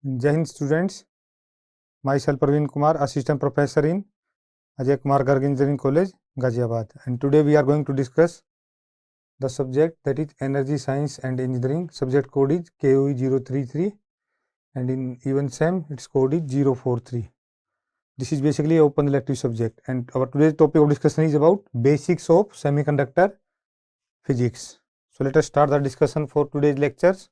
Jai Hind students, myself Praveen Kumar, assistant professor in Ajay Kumar Garg Engineering College, Ghaziabad, and today we are going to discuss the subject that is Energy Science and Engineering. Subject code is KOE 033 and in even SEM its code is 043. This is basically an open elective subject, and our today's topic of discussion is about basics of semiconductor physics. So let us start the discussion for today's lectures.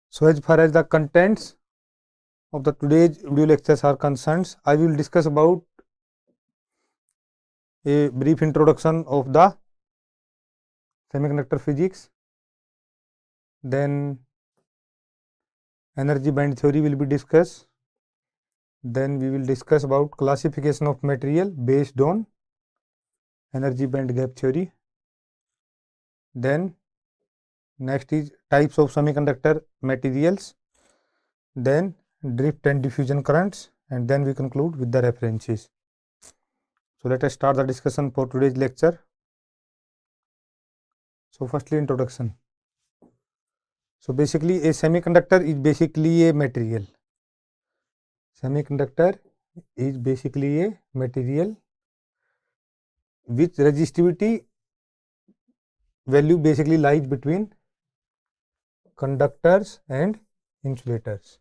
So as far as the contents of the today's video lectures are concerned, I will discuss about a brief introduction of the semiconductor physics, then energy band theory will be discussed, then we will discuss about classification of material based on energy band gap theory, then next is types of semiconductor materials, then drift and diffusion currents, and then we conclude with the references. So let us start the discussion for today's lecture. So firstly, introduction. So basically a semiconductor is basically a material. Semiconductor is basically a material which resistivity value basically lies between conductors and insulators.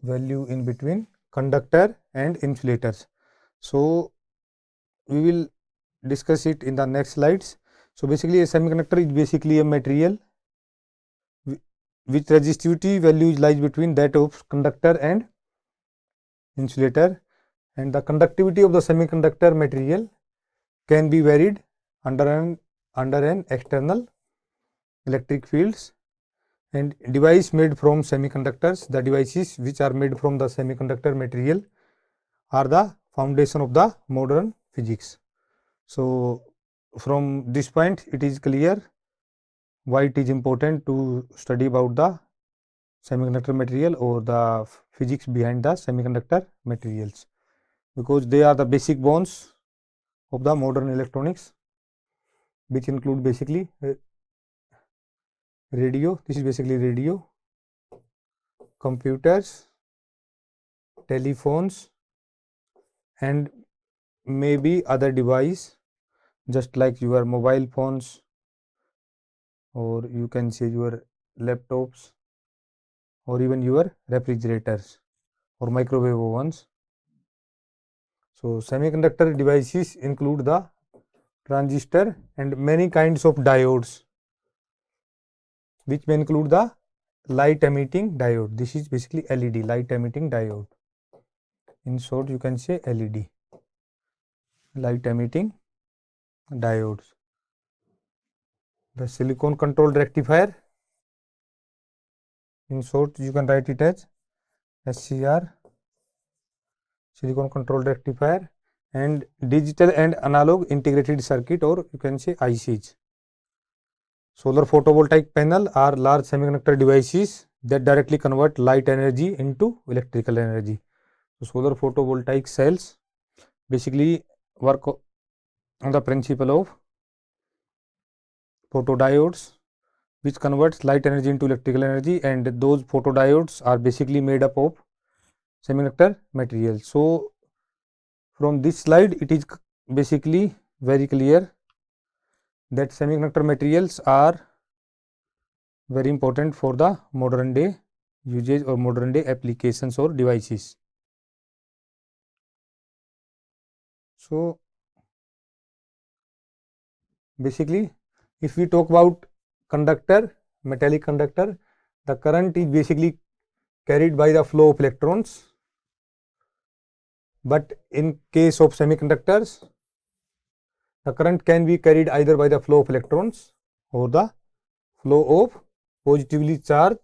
Value in between conductor and insulators. So we will discuss it in the next slides. So basically a semiconductor is basically a material which resistivity value lies between that of conductor and insulator, and the conductivity of the semiconductor material can be varied under an external electric fields, and device made from semiconductors, the devices which are made from the semiconductor material are the foundation of the modern physics. So from this point it is clear why it is important to study about the semiconductor material or the physics behind the semiconductor materials, because they are the basic bones of the modern electronics, which include basically radio. This is basically radio, computers, telephones, and maybe other device just like your mobile phones, or you can say your laptops, or even your refrigerators or microwave ovens. So semiconductor devices include the transistor and many kinds of diodes, which may include the light emitting diode. This is basically LED, light emitting diode. In short, you can say LED, light emitting diodes. The silicon controlled rectifier, in short you can write it as SCR, silicon controlled rectifier, and digital and analog integrated circuit, or you can say ICs. Solar photovoltaic panel are large semiconductor devices that directly convert light energy into electrical energy. So solar photovoltaic cells basically work on the principle of photodiodes, which converts light energy into electrical energy, and those photodiodes are basically made up of semiconductor material. So from this slide it is basically very clear that semiconductor materials are very important for the modern day usage or modern day applications or devices. So basically if we talk about conductor, metallic conductor, the current is basically carried by the flow of electrons, but in case of semiconductors the current can be carried either by the flow of electrons or the flow of positively charged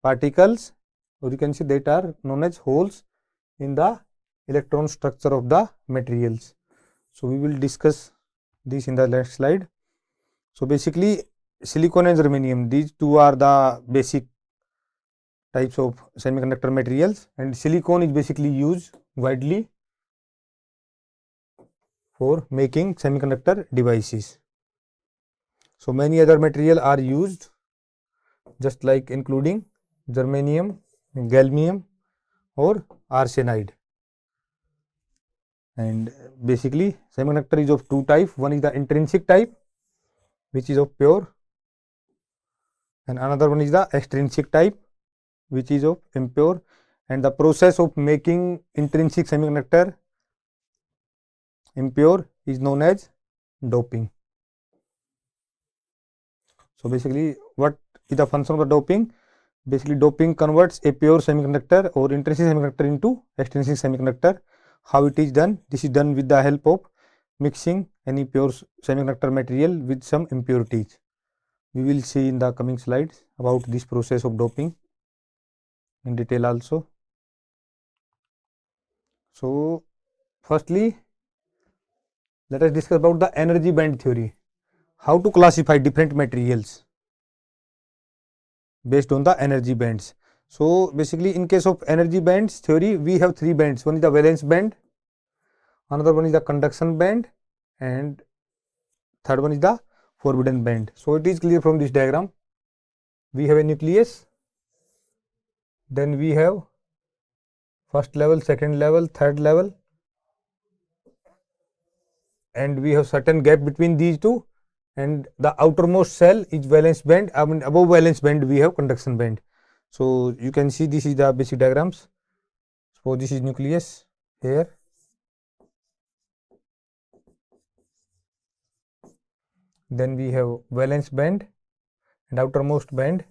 particles, or you can say that are known as holes in the electron structure of the materials. So we will discuss this in the next slide. So basically silicon and germanium, these two are the basic types of semiconductor materials, and silicon is basically used widely for making semiconductor devices. So many other material are used just like including germanium, gallium or arsenide. And basically semiconductor is of two type. One is the intrinsic type, which is of pure, and another one is the extrinsic type, which is of impure. And the process of making intrinsic semiconductor impure is known as doping. So basically what is the function of the doping? Basically doping converts a pure semiconductor or intrinsic semiconductor into extrinsic semiconductor. How it is done? This is done with the help of mixing any pure semiconductor material with some impurities. We will see in the coming slides about this process of doping in detail also. So firstly, let us discuss about the energy band theory. How to classify different materials based on the energy bands. So basically in case of energy bands theory, we have three bands. One is the valence band, another one is the conduction band, and third one is the forbidden band. So it is clear from this diagram. We have a nucleus, then we have first level, second level, third level, and we have certain gap between these two, and the outermost cell is valence band. I mean above valence band we have conduction band. So you can see this is the basic diagrams. So this is nucleus here, then we have valence band, and outermost band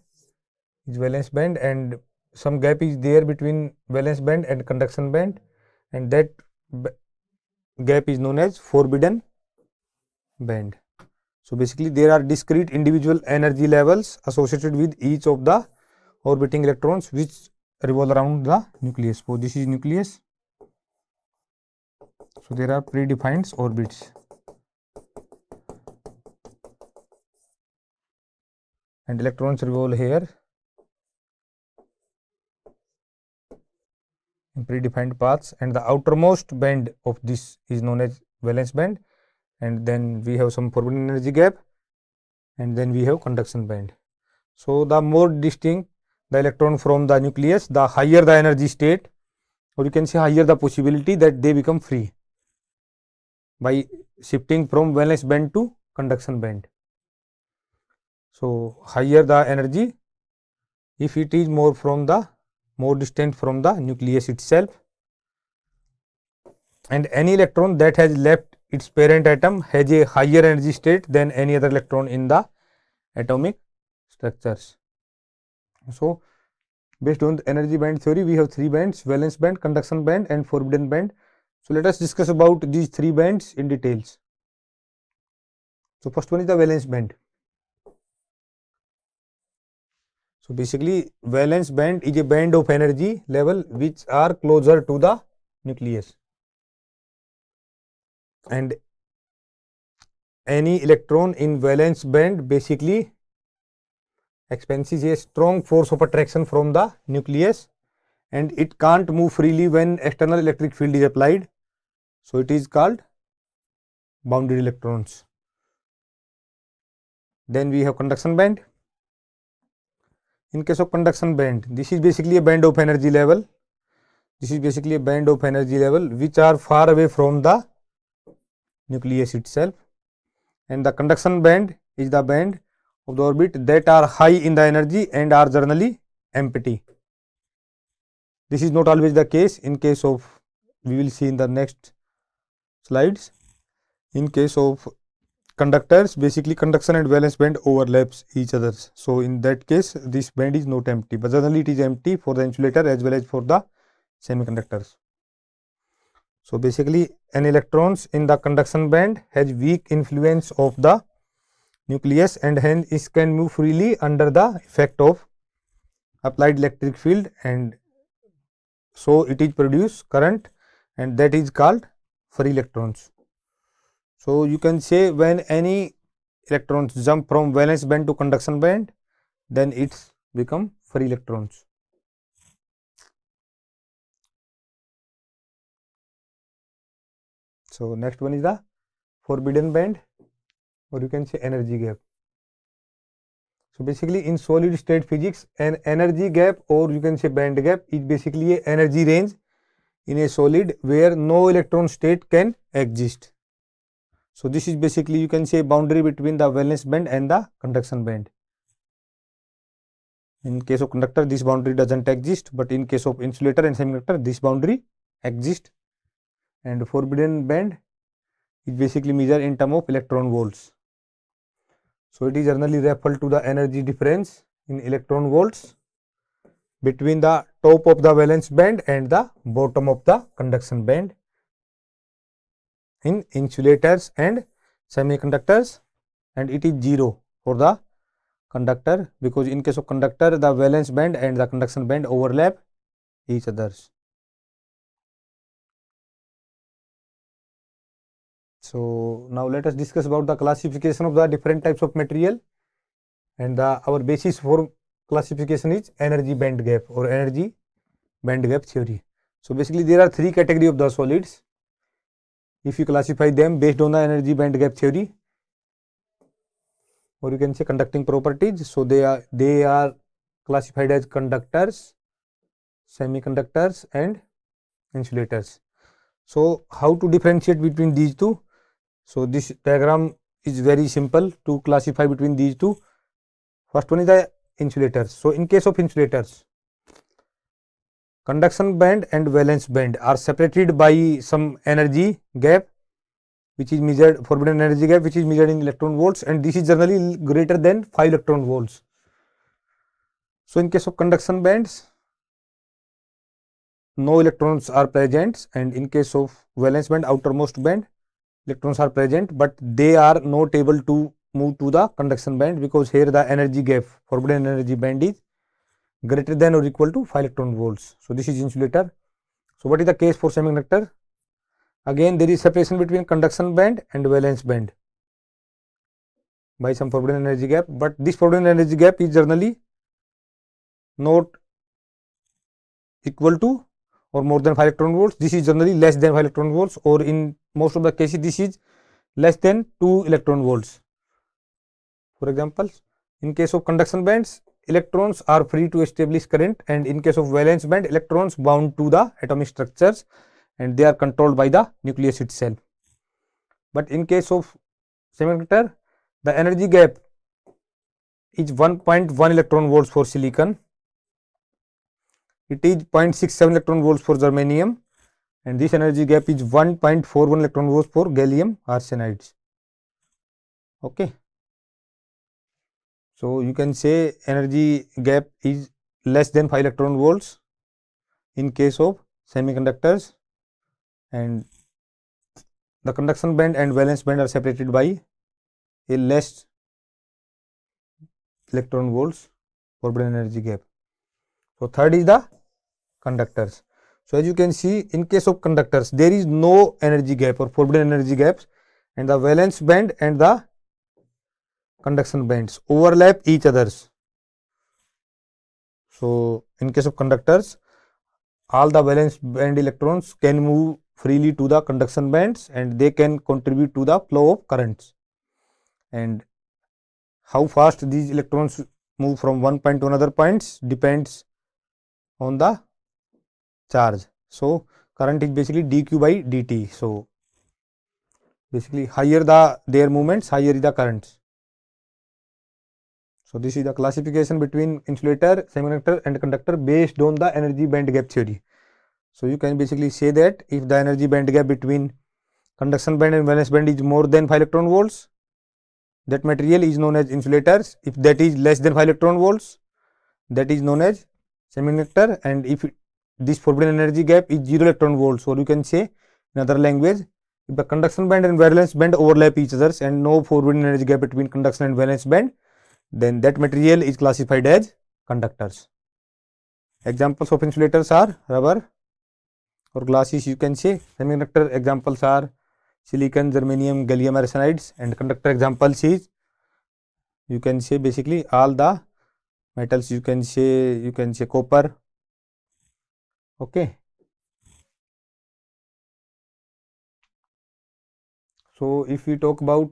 is valence band, and some gap is there between valence band and conduction band, and that gap is known as forbidden band. So basically there are discrete individual energy levels associated with each of the orbiting electrons which revolve around the nucleus. So this is nucleus. So there are predefined orbits, and electrons revolve here in predefined paths, and the outermost band of this is known as valence band, and then we have some forbidden energy gap, and then we have conduction band. So the more distinct the electron from the nucleus, the higher the energy state, or you can say higher the possibility that they become free by shifting from valence band to conduction band. So higher the energy if it is more distant from the nucleus itself, and any electron that has left its parent atom has a higher energy state than any other electron in the atomic structures. So based on the energy band theory, we have three bands: valence band, conduction band, and forbidden band. So let us discuss about these three bands in details. So first one is the valence band. So basically valence band is a band of energy level which are closer to the nucleus, and any electron in valence band basically experiences a strong force of attraction from the nucleus, and it can't move freely when external electric field is applied. So it is called bounded electrons. Then we have conduction band. In case of conduction band, this is basically a band of energy level. This is basically a band of energy level which are far away from the nucleus itself, and the conduction band is the band of the orbit that are high in the energy and are generally empty. This is not always the case. In case of, we will see in the next slides, in case of conductors, basically conduction and valence band overlaps each other. So in that case this band is not empty, but generally it is empty for the insulator as well as for the semiconductors. So basically an electrons in the conduction band has weak influence of the nucleus, and hence it can move freely under the effect of applied electric field, and so it is produce current, and that is called free electrons. So you can say when any electrons jump from valence band to conduction band, then it's become free electrons. So next one is the forbidden band, or you can say energy gap. So basically in solid state physics, an energy gap, or you can say band gap, is basically a energy range in a solid where no electron state can exist. So this is basically, you can say, boundary between the valence band and the conduction band. In case of conductor, this boundary doesn't exist, but in case of insulator and semiconductor, this boundary exists. And forbidden band is basically measured in terms of electron volts. So it is generally referred to the energy difference in electron volts between the top of the valence band and the bottom of the conduction band in insulators and semiconductors, and it is 0 for the conductor, because in case of conductor the valence band and the conduction band overlap each others. So now let us discuss about the classification of the different types of material, and our basis for classification is energy band gap or energy band gap theory. So basically there are three categories of the solids. If you classify them based on the energy band gap theory, or you can say conducting properties, so they are classified as conductors, semiconductors and insulators. So how to differentiate between these two? So this diagram is very simple to classify between these two. First one is the insulators. So in case of insulators, conduction band and valence band are separated by some energy gap, which is measured, forbidden energy gap, which is measured in electron volts, and this is generally greater than 5 electron volts. So in case of conduction bands, no electrons are present, and in case of valence band, outermost band, electrons are present, but they are not able to move to the conduction band, because here the energy gap, forbidden energy band, is greater than or equal to 5 electron volts. So this is insulator. So what is the case for semiconductor? Again there is separation between conduction band and valence band by some forbidden energy gap, but this forbidden energy gap is generally not equal to or more than 5 electron volts. This is generally less than 5 electron volts, or in most of the cases this is less than 2 electron volts. For example, in case of conduction bands, electrons are free to establish current, and in case of valence band, electrons bound to the atomic structures and they are controlled by the nucleus itself. But in case of semiconductor, the energy gap is 1.1 electron volts for silicon, it is 0.67 electron volts for germanium, and this energy gap is 1.41 electron volts for gallium arsenides. Okay. So you can say energy gap is less than 5 electron volts in case of semiconductors, and the conduction band and valence band are separated by a less electron volts forbidden energy gap. So third is the conductors. So as you can see, in case of conductors, there is no energy gap or forbidden energy gaps, and the valence band and the conduction bands overlap each others. So in case of conductors, all the valence band electrons can move freely to the conduction bands, and they can contribute to the flow of currents. And how fast these electrons move from one point to another points depends on the charge. So current is basically dq by dt. So basically higher their movements, higher is the currents. So this is the classification between insulator, semiconductor and conductor based on the energy band gap theory. So you can basically say that if the energy band gap between conduction band and valence band is more than 5 electron volts, that material is known as insulators. If that is less than 5 electron volts, that is known as semiconductor. And if this forbidden energy gap is 0 electron volts, or you can say in other language, if the conduction band and valence band overlap each others and no forbidden energy gap between conduction and valence band, then that material is classified as conductors. Examples of insulators are rubber or glasses, you can say. Semiconductor examples are silicon, germanium, gallium arsenides, and conductor examples is, you can say, basically all the metals, you can say copper. Okay. So if we talk about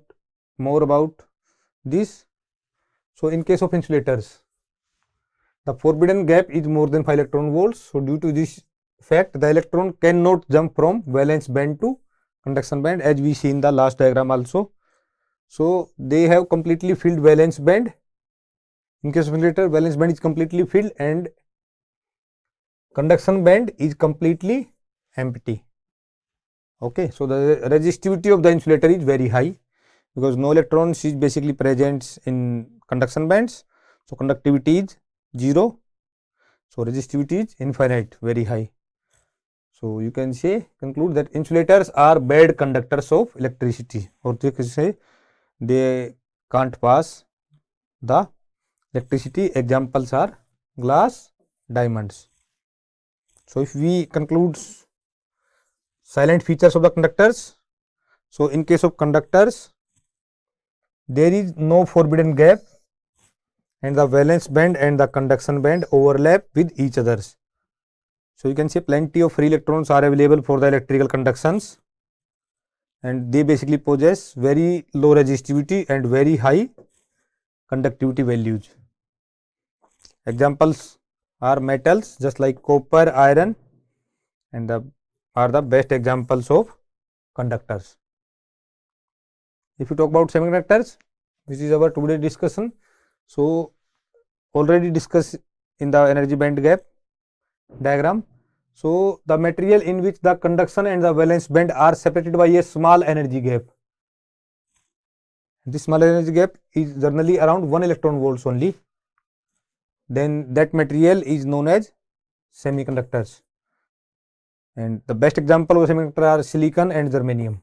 more about this, So in case of insulators, the forbidden gap is more than 5 electron volts. So due to this fact, the electron cannot jump from valence band to conduction band, as we see in the last diagram also. So they have completely filled valence band. In case of insulator, valence band is completely filled and conduction band is completely empty. Okay, so the resistivity of the insulator is very high because no electrons is basically present in conduction bands. So conductivity is 0. So resistivity is infinite, very high. So you can say, conclude that insulators are bad conductors of electricity, or you can say they can't pass the electricity. Examples are glass, diamonds. So if we conclude silent features of the conductors, so in case of conductors, there is no forbidden gap and the valence band and the conduction band overlap with each others. So you can say plenty of free electrons are available for the electrical conductions, and they basically possess very low resistivity and very high conductivity values. Examples are metals just like copper, iron, and are the best examples of conductors. If you talk about semiconductors, which is our today's discussion, so already discussed in the energy band gap diagram. So the material in which the conduction and the valence band are separated by a small energy gap. This small energy gap is generally around 1 electron volts only. Then that material is known as semiconductors. And the best example of semiconductor are silicon and germanium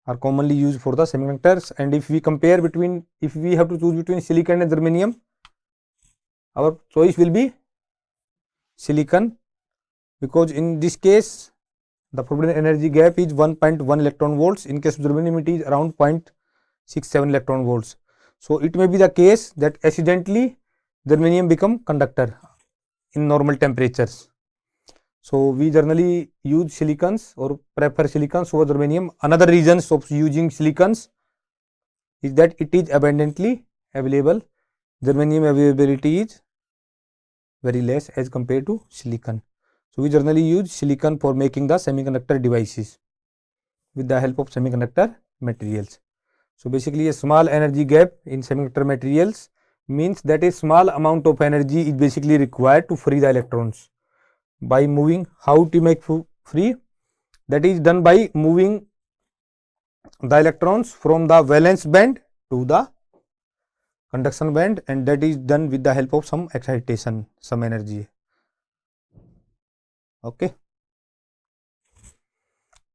are commonly used for the semiconductors. And if we compare between, if we have to choose between silicon and germanium, our choice will be silicon, because in this case the forbidden energy gap is 1.1 electron volts. In case of germanium, it is around 0.67 electron volts. So it may be the case that accidentally germanium become conductor in normal temperatures. So we generally use silicons or prefer silicons over germanium. Another reasons of using silicons is that it is abundantly available. Germanium availability is very less as compared to silicon. So we generally use silicon for making the semiconductor devices with the help of semiconductor materials. So basically a small energy gap in semiconductor materials means that a small amount of energy is basically required to free the electrons by moving. How to make free? That is done by moving the electrons from the valence band to the conduction band, and that is done with the help of some excitation, some energy. Okay.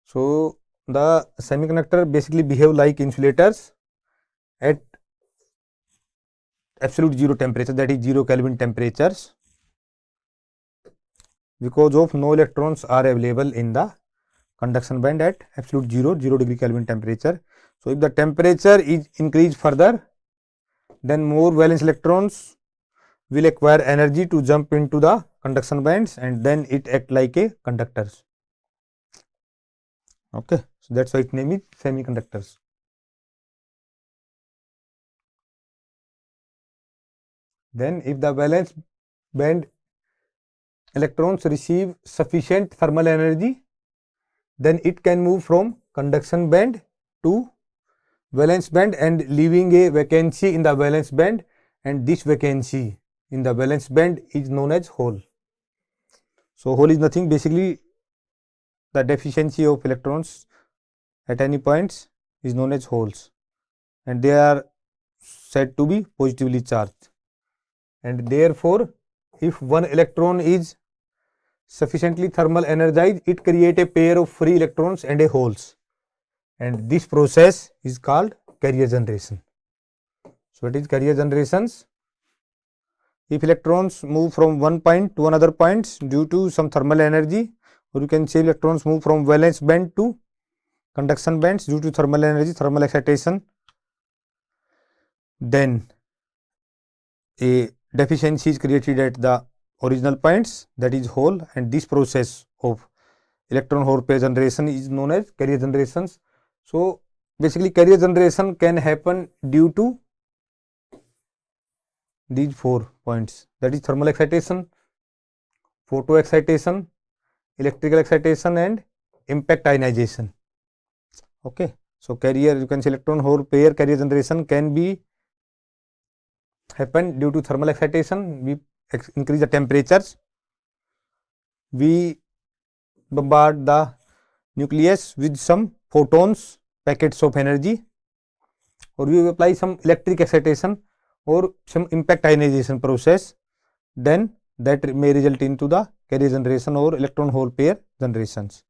So the semiconductor basically behave like insulators at absolute zero temperature, that is 0 Kelvin temperatures, because of no electrons are available in the conduction band at absolute 0 degree Kelvin temperature. So if the temperature is increased further, then more valence electrons will acquire energy to jump into the conduction bands, and then it act like a conductors. Okay, so that's why its name is semiconductors. Then if the valence band electrons receive sufficient thermal energy, then it can move from conduction band to valence band and leaving a vacancy in the valence band, and this vacancy in the valence band is known as hole. So hole is nothing, basically the deficiency of electrons at any points is known as holes, and they are said to be positively charged, and therefore if one electron is sufficiently thermal energized, it create a pair of free electrons and a holes, and this process is called carrier generation. So it is carrier generations. If electrons move from one point to another point due to some thermal energy, or you can say electrons move from valence band to conduction bands due to thermal energy, thermal excitation, then a deficiency is created at the original points, that is hole, and this process of electron hole pair generation is known as carrier generations. So basically carrier generation can happen due to these 4 points, that is thermal excitation, photo excitation, electrical excitation and impact ionization. Okay, so carrier, you can say electron hole pair carrier generation can be happen due to thermal excitation. We increase the temperatures, we bombard the nucleus with some photons, packets of energy, or we apply some electric excitation or some impact ionization process, then that may result into the carrier generation or electron hole pair generations.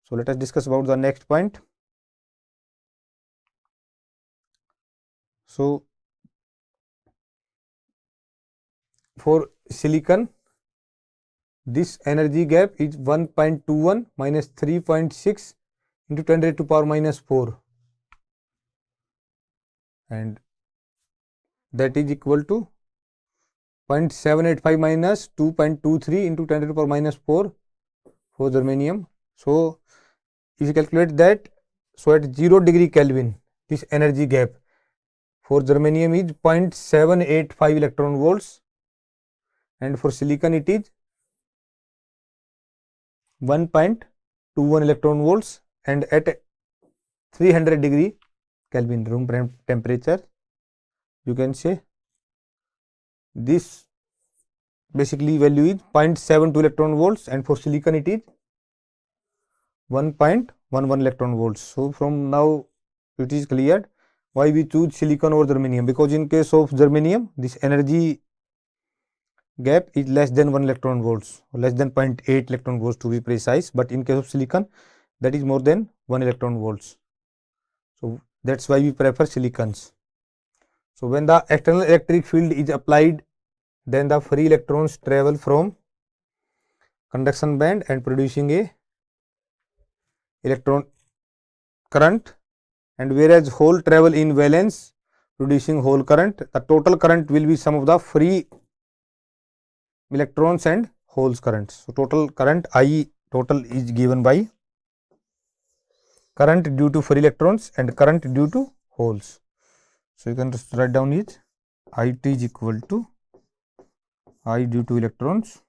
So let us discuss about the next point. So for silicon, this energy gap is 1.21 minus 3.6 into 10 raised to power minus 4, and that is equal to 0.785 minus 2.23 into 10 raised to power minus 4 for germanium. So if you calculate that, so at 0 degree Kelvin, this energy gap for germanium is 0.785 electron volts, and for silicon it is 1.21 electron volts, and at 300 degree Kelvin room temperature, you can say this basically value is 0.72 electron volts, and for silicon it is 1.11 electron volts. So from now it is cleared why we choose silicon over germanium, because in case of germanium this energy gap is less than 1 electron volts, or less than 0.8 electron volts to be precise, but in case of silicon that is more than 1 electron volts. So that's why we prefer silicons. So when the external electric field is applied, then the free electrons travel from conduction band and producing a electron current, and whereas hole travel in valence producing hole current, the total current will be sum of the free electrons and holes currents. So total current I total is given by current due to free electrons and current due to holes. So you can just write down is IT is equal to I due to electrons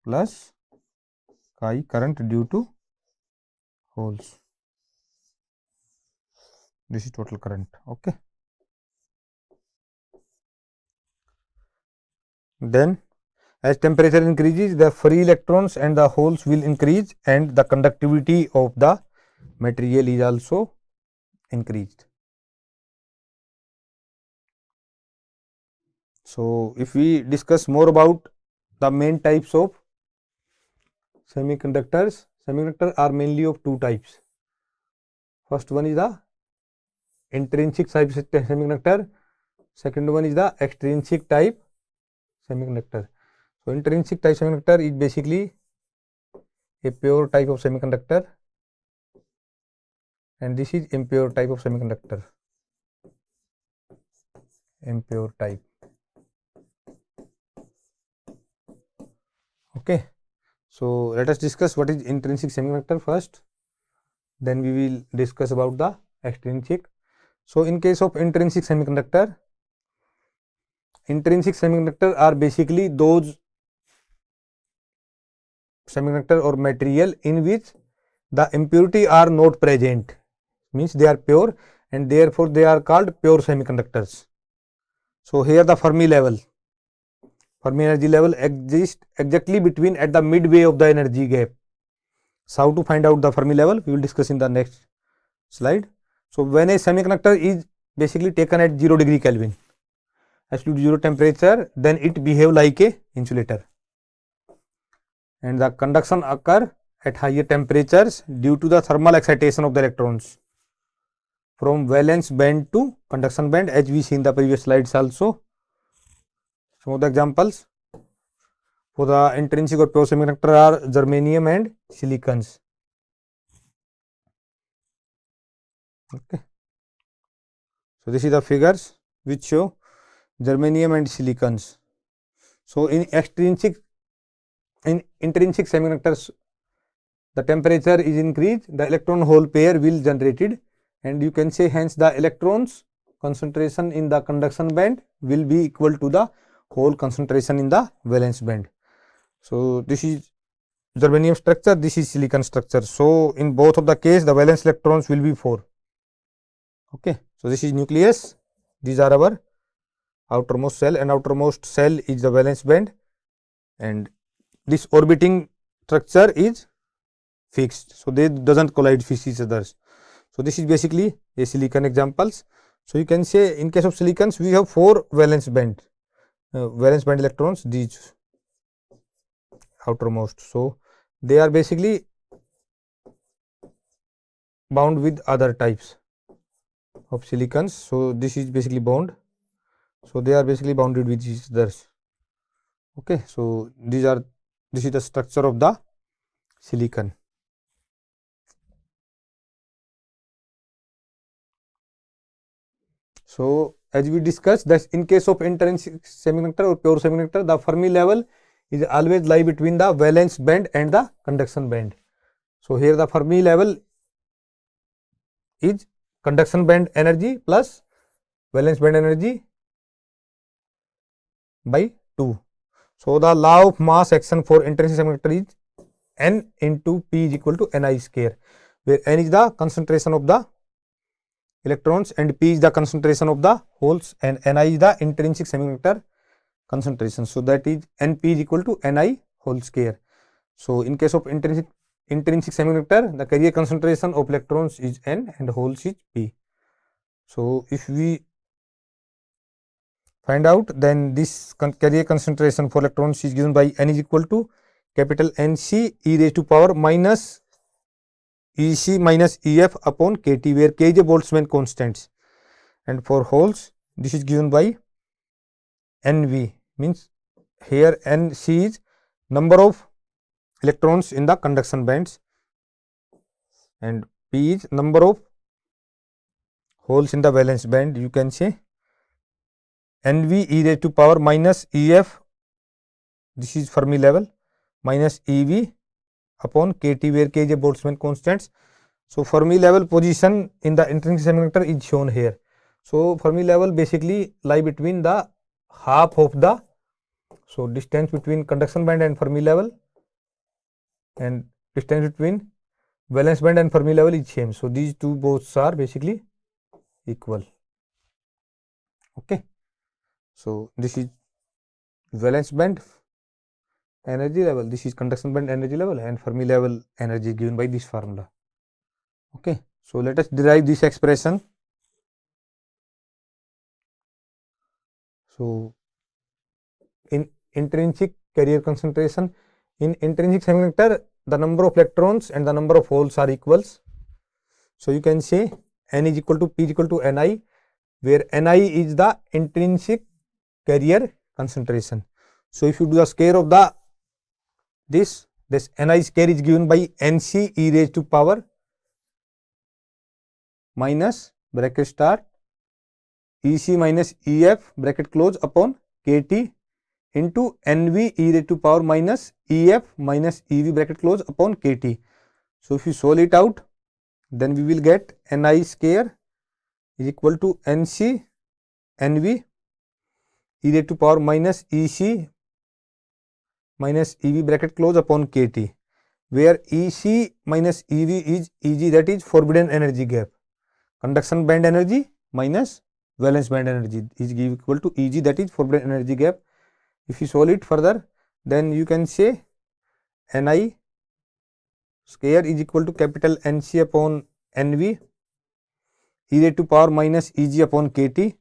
plus chi current due to holes. This is total current. Okay. Then as temperature increases, the free electrons and the holes will increase, and the conductivity of the material is also increased. So if we discuss more about the main types of semiconductors, semiconductors are mainly of two types. First one is the intrinsic type semiconductor, second one is the extrinsic type semiconductor. So intrinsic type semiconductor is basically a pure type of semiconductor, and this is impure type of semiconductor, impure type. Okay. So let us discuss what is intrinsic semiconductor first, then we will discuss about the extrinsic. So in case of intrinsic semiconductor are basically those semiconductor or material in which the impurity are not present, means they are pure, and therefore they are called pure semiconductors. So here the Fermi energy level exists exactly between at the midway of the energy gap. So how to find out the Fermi level, we will discuss in the next slide. So when a semiconductor is basically taken at 0 degree Kelvin, absolute 0 temperature, then it behave like a insulator, and the conduction occur at higher temperatures due to the thermal excitation of the electrons from valence band to conduction band, as we see in the previous slides also. Some of the examples for the intrinsic or pure semiconductor are germanium and silicons. Okay. So this is the figures which show germanium and silicons. So in intrinsic semiconductors, the temperature is increased, the electron hole pair will generated, and you can say hence the electrons concentration in the conduction band will be equal to the whole concentration in the valence band. So this is germanium structure, this is silicon structure. So in both of the case the valence electrons will be 4. Okay. So this is nucleus, these are our outermost shell, and outermost shell is the valence band, and this orbiting structure is fixed. So they doesn't collide with each other. So this is basically a silicon examples. So you can say in case of silicons we have 4 valence band electrons, these outermost. So they are basically bound with other types of silicons. So this is basically bond. So they are basically bounded with each other. Okay. So this is the structure of the silicon. So as we discussed that in case of intrinsic semiconductor or pure semiconductor, the Fermi level is always lie between the valence band and the conduction band. So here the Fermi level is conduction band energy plus valence band energy by 2. So the law of mass action for intrinsic semiconductor is N into P is equal to Ni square, where N is the concentration of the electrons and P is the concentration of the holes, and Ni is the intrinsic semiconductor concentration. So that is Np is equal to Ni whole square. So in case of intrinsic semiconductor, the carrier concentration of electrons is N and holes is P. So if we find out, then this carrier concentration for electrons is given by N is equal to capital Nc e raised to power minus Ec minus Ef upon Kt, where K is a Boltzmann constants, and for holes this is given by Nv, means here Nc is number of electrons in the conduction bands and P is number of holes in the valence band. You can say Nv e raised to power minus Ef, this is Fermi level, minus Ev upon Kt, where K is a Boltzmann constants. So Fermi level position in the intrinsic semiconductor is shown here. So Fermi level basically lie between the half of the, so distance between conduction band and Fermi level, and distance between valence band and Fermi level is same. So these two both are basically equal. Okay. So this is valence band energy level, this is conduction band energy level, and Fermi level energy given by this formula. Okay. So let us derive this expression. So in intrinsic carrier concentration, in intrinsic semiconductor the number of electrons and the number of holes are equals. So you can say N is equal to P is equal to Ni, where Ni is the intrinsic carrier concentration. So if you do the square of the this Ni square is given by Nc e raised to power minus bracket start Ec minus Ef bracket close upon Kt into Nv e raised to power minus Ef minus Ev bracket close upon Kt. So if you solve it out, then we will get Ni square is equal to Nc Nv e raised to power minus Ec minus Ev bracket close upon Kt, where Ec minus Ev is Eg, that is forbidden energy gap. Conduction band energy minus valence band energy is equal to Eg, that is forbidden energy gap. If you solve it further, then you can say Ni square is equal to capital Nc upon Nv e raised to power minus Eg upon Kt,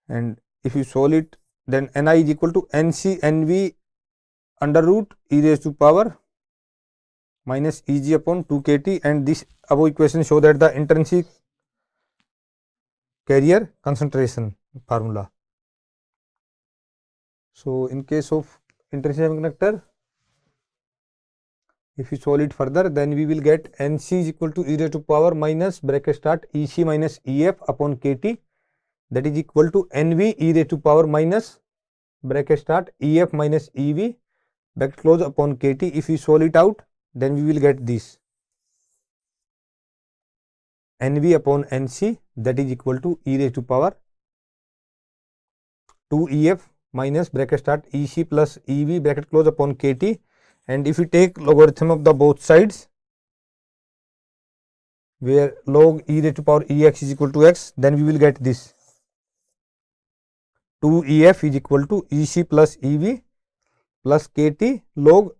and if you solve it, then Ni is equal to Nc Nv under root e raised to power minus Eg upon 2 Kt, and this above equation show that the intrinsic carrier concentration formula. So in case of intrinsic semiconductor, if you solve it further, then we will get Nc is equal to e raised to power minus bracket start Ec minus Ef upon Kt, that is equal to Nv e raised to power minus bracket start Ef minus Ev bracket close upon Kt. If we solve it out, then we will get this Nv upon Nc that is equal to e raised to power 2ef minus bracket start ec plus ev bracket close upon kt, and if we take logarithm of the both sides where log e raised to power ex is equal to x, then we will get this 2ef is equal to ec plus ev plus kt log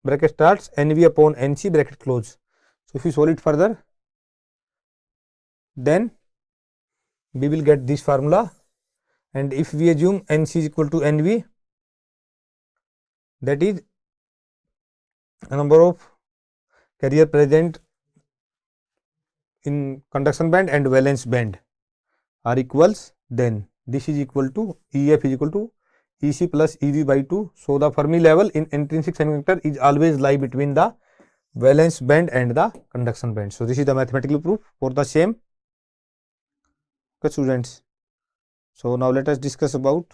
bracket starts nv upon nc bracket close. So if we solve it further, then we will get this formula, and if we assume nc is equal to nv, that is a number of carrier present in conduction band and valence band are equals, then this is equal to ef is equal to ec plus ev by 2. So the Fermi level in intrinsic semiconductor is always lie between the valence band and the conduction band. So this is the mathematical proof for the same. Okay, students. So now let us discuss about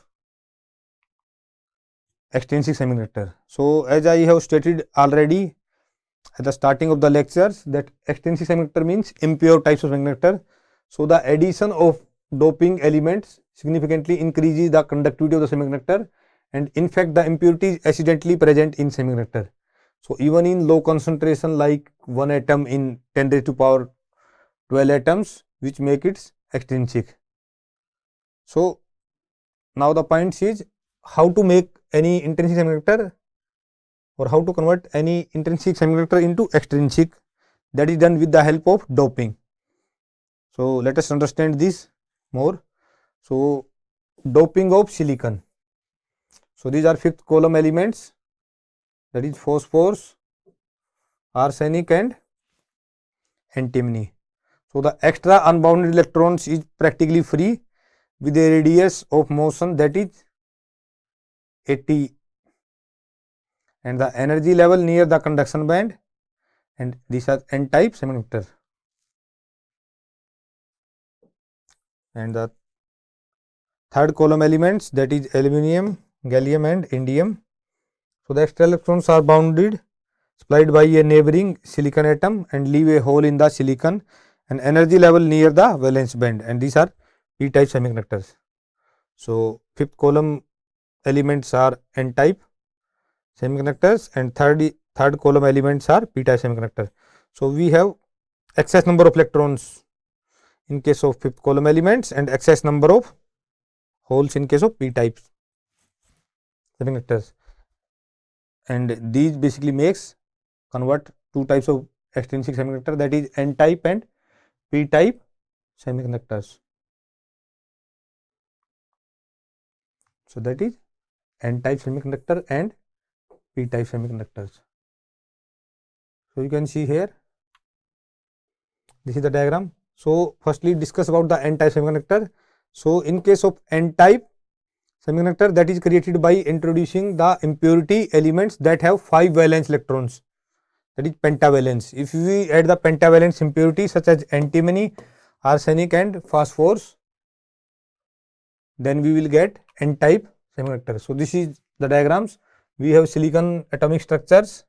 extrinsic semiconductor. So as I have stated already at the starting of the lectures, that extrinsic semiconductor means impure types of semiconductor. So the addition of doping elements significantly increases the conductivity of the semiconductor, and in fact the impurity is accidentally present in semiconductor. So even in low concentration like 1 atom in 10 raised to power 12 atoms, which make it extrinsic. So now the point is how to make any intrinsic semiconductor or how to convert any intrinsic semiconductor into extrinsic. That is done with the help of doping. So let us understand this more. So doping of silicon. So these are fifth column elements, that is phosphorus, arsenic and antimony. So the extra unbounded electrons is practically free with a radius of motion that is 80, and the energy level near the conduction band, and these are n type semiconductor. And the third column elements, that is aluminum, gallium and indium. So the extra electrons are bounded, supplied by a neighboring silicon atom and leave a hole in the silicon, and energy level near the valence band, and these are p type semiconductors. So fifth column elements are n type semiconductors, and third column elements are p type semiconductor. So we have excess number of electrons in case of fifth column elements and excess number of holes in case of p type semiconductors, and these basically makes convert two types of extrinsic semiconductor, that is n type and p type semiconductors. So that is n type semiconductor and p type semiconductors. So you can see here, this is the diagram. So firstly discuss about the n type semiconductor. So in case of n type semiconductor, that is created by introducing the impurity elements that have 5 valence electrons, that is pentavalence. If we add the pentavalence impurity such as antimony, arsenic and phosphorus, then we will get n type semiconductor. So this is the diagrams. We have silicon atomic structures,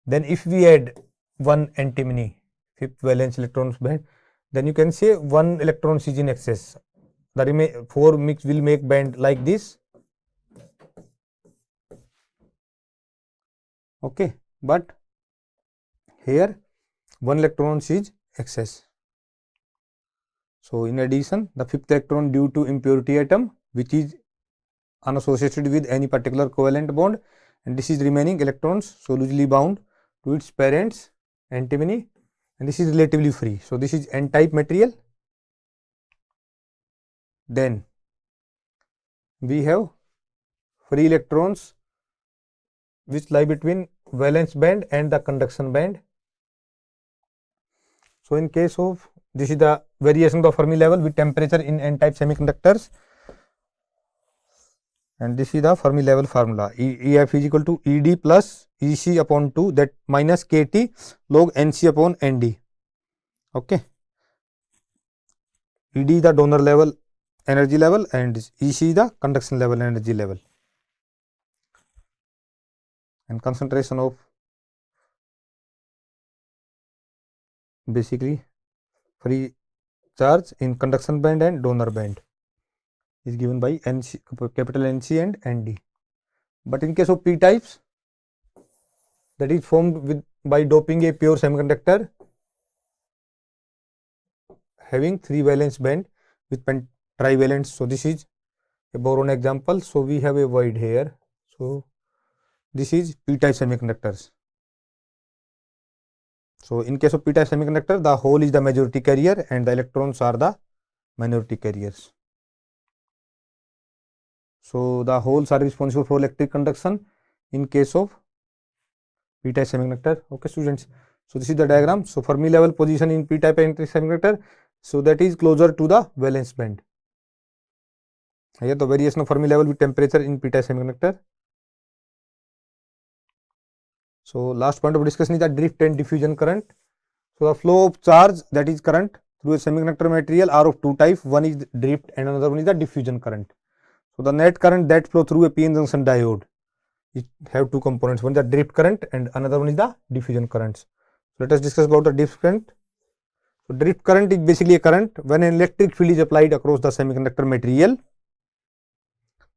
then if we add 1 antimony, 5th valence electrons band, then you can say 1 electron is in excess. The 4 mix will make band like this. Okay, but here 1 electron is excess. So in addition, the 5th electron due to impurity atom, which is unassociated with any particular covalent bond, and this is remaining electrons so loosely bound to its parents antimony, and this is relatively free. So this is n type material. Then we have free electrons which lie between valence band and the conduction band. So in case of, this is the variation of the Fermi level with temperature in n type semiconductors, and this is the Fermi level formula. EF is equal to ED plus EC upon 2, that minus KT log NC upon ND. Okay. ED is the donor level energy level and EC is the conduction level energy level, and concentration of basically free charge in conduction band and donor band is given by NC, capital NC and ND. But in case of p types, that is formed with by doping a pure semiconductor having 3 valence band with trivalence. So this is a boron example. So we have a void here. So this is p type semiconductors. So in case of p type semiconductor, the hole is the majority carrier and the electrons are the minority carriers. So the holes are responsible for electric conduction in case of p type semiconductor. Okay, students. So this is the diagram. So Fermi level position in p type semiconductor. So that is closer to the valence band. Here the variation of Fermi level with temperature in p type semiconductor. So last point of discussion is the drift and diffusion current. So the flow of charge, that is current, through a semiconductor material are of two types. One is drift and another one is the diffusion current. So the net current that flow through a PN junction diode, it have two components. One is the drift current and another one is the diffusion currents. So let us discuss about the drift current. So drift current is basically a current when an electric field is applied across the semiconductor material.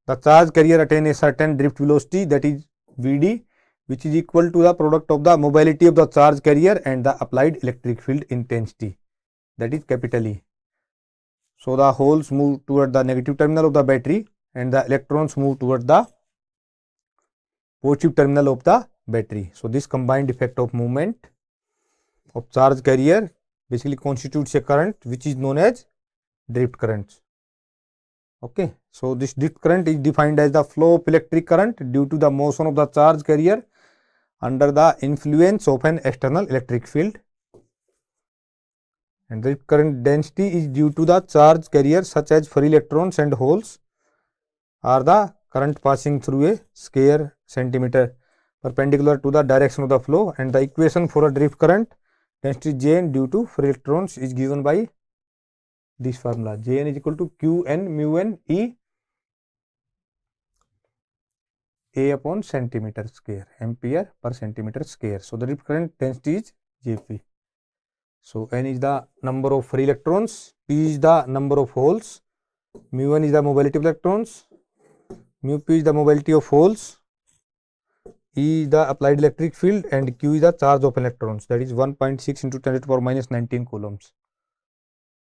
The charge carrier attain a certain drift velocity, that is Vd, which is equal to the product of the mobility of the charge carrier and the applied electric field intensity, that is capital E. So the holes move toward the negative terminal of the battery and the electrons move toward the positive terminal of the battery. So this combined effect of movement of charge carrier basically constitutes a current which is known as drift current. Okay, so this drift current is defined as the flow of electric current due to the motion of the charge carrier under the influence of an external electric field, and drift current density is due to the charge carrier such as free electrons and holes are the current passing through a square centimeter perpendicular to the direction of the flow, and the equation for a drift current density Jn due to free electrons is given by this formula. Jn is equal to Qn mu n E A upon centimeter square, ampere per centimeter square. So the drift current density is Jp. So n is the number of free electrons, P is the number of holes, mu n is the mobility of electrons, mu p is the mobility of holes, E is the applied electric field, and Q is the charge of electrons, that is 1.6 into 10 to the power minus 19 coulombs.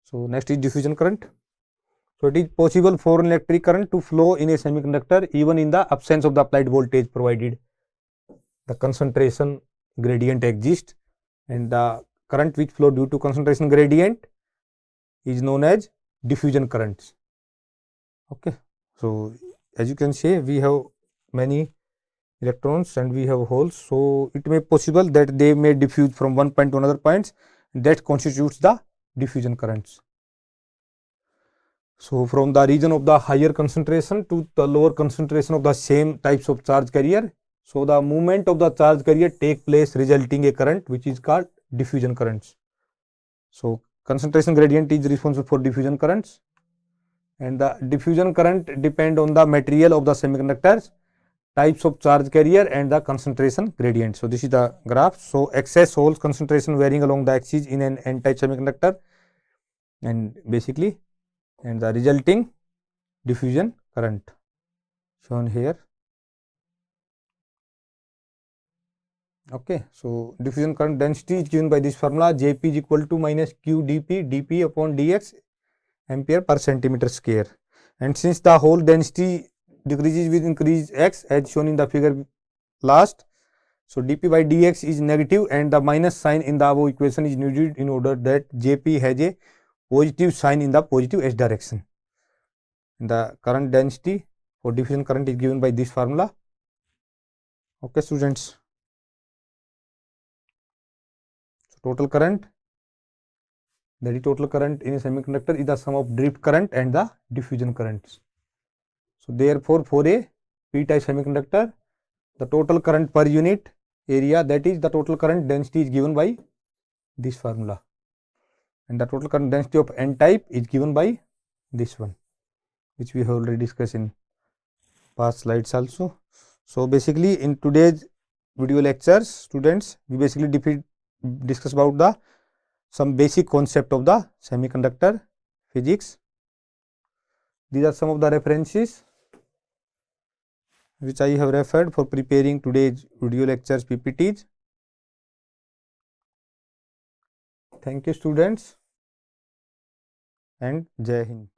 So next is diffusion current. So it is possible for an electric current to flow in a semiconductor even in the absence of the applied voltage, provided the concentration gradient exists, and the current which flow due to concentration gradient is known as diffusion currents. Okay, so as you can see, we have many electrons and we have holes, so it may be possible that they may diffuse from one point to another point, that constitutes the diffusion currents. So from the region of the higher concentration to the lower concentration of the same types of charge carrier, so the movement of the charge carrier take place resulting a current which is called diffusion currents. So concentration gradient is responsible for diffusion currents, and the diffusion current depend on the material of the semiconductors, types of charge carrier and the concentration gradient. So this is the graph. So excess holes concentration varying along the axis in an n-type semiconductor, and basically and the resulting diffusion current shown here. Okay, so diffusion current density is given by this formula, Jp is equal to minus Q dp, dp upon dx, ampere per centimeter square. And since the hole density decreases with increased x as shown in the figure last, so dp by dx is negative and the minus sign in the above equation is needed in order that Jp has a positive sign in the positive s direction. And the current density for diffusion current is given by this formula. Okay, students. So total current, that is total current in a semiconductor is the sum of drift current and the diffusion currents. So therefore, for a p-type semiconductor, the total current per unit area, that is the total current density, is given by this formula, and the total current density of n-type is given by this one, which we have already discussed in past slides also. So basically in today's video lectures, students, we basically discuss about the some basic concept of the semiconductor physics. These are some of the references which I have referred for preparing today's video lectures PPTs. Thank you students and Jai Hind.